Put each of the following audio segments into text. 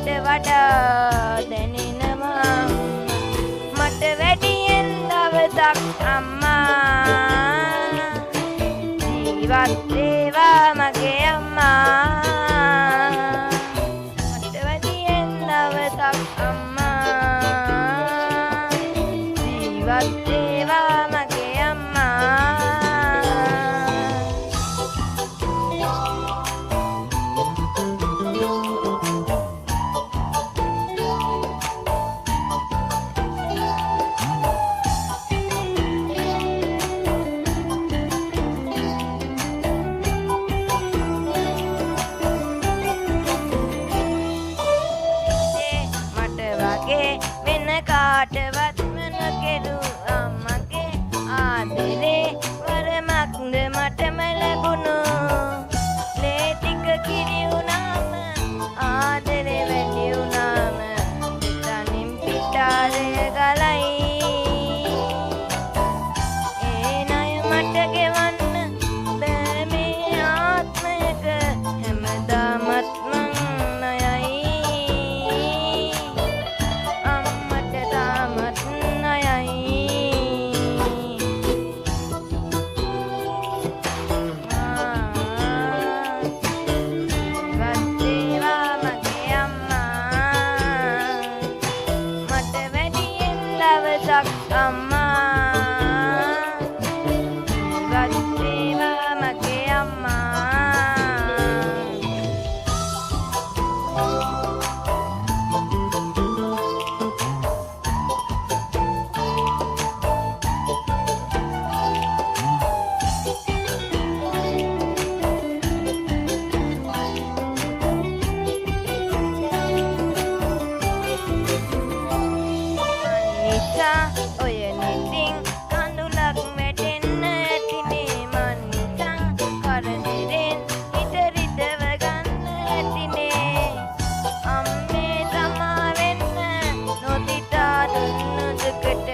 ඊට වඩා දැනෙනවා මට වැඩියෙන් දවසක් අම්මා ජීවත් වේවා මගේ අම්මා මට වැඩියෙන් දවසක් අම්මා ජීවත් වේවා මගේ අම්මා වෙන කාටවත්ම නොකෙරු අම්මගේ ආදරේ වරමක්ද මටම ලැබුණු ලේ ටික කිරි වුණාම ආදරේ වැඩි වුණාම තනින් පිටාරය ගලයි ඒ ණය මට ගෙවන්න බෑ මේ ආත්මයක හැමදාමත් මං ණයයි අම්මා ජීවත් වේවා මගේ අම්මා ඔය නිතින් කඳුලක් වැටෙන්න ඇතිනේ මන්නිසං කරදරෙන් හිත රිදව ගන්න ඇතිනේ අම්මේ තමා වෙන්න නොදිතා දුන්නු දුකට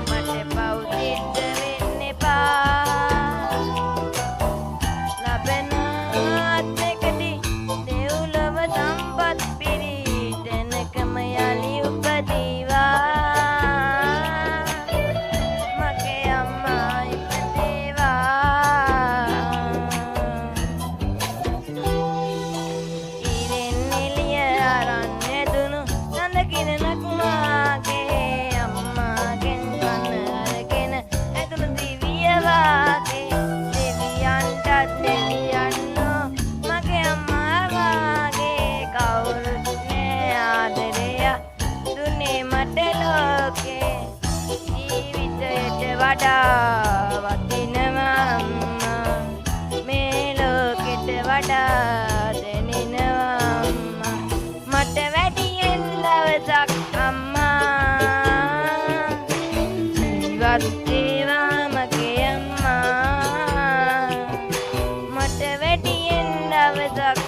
මට පව් සිද්ධ වෙන්න එපා ලබන ආත්මකදී දෙව්ලොව සම්පත් පිරි තැනකම යලි උපදීවා වඩා වටිනවා අම්මා මේ ලෝකෙට වඩා දැනෙනවා අම්මා මට වැඩියෙන් දවසක් අම්මා ජීවත් වේවා මගේ අම්මා මට වැඩියෙන් දවසක්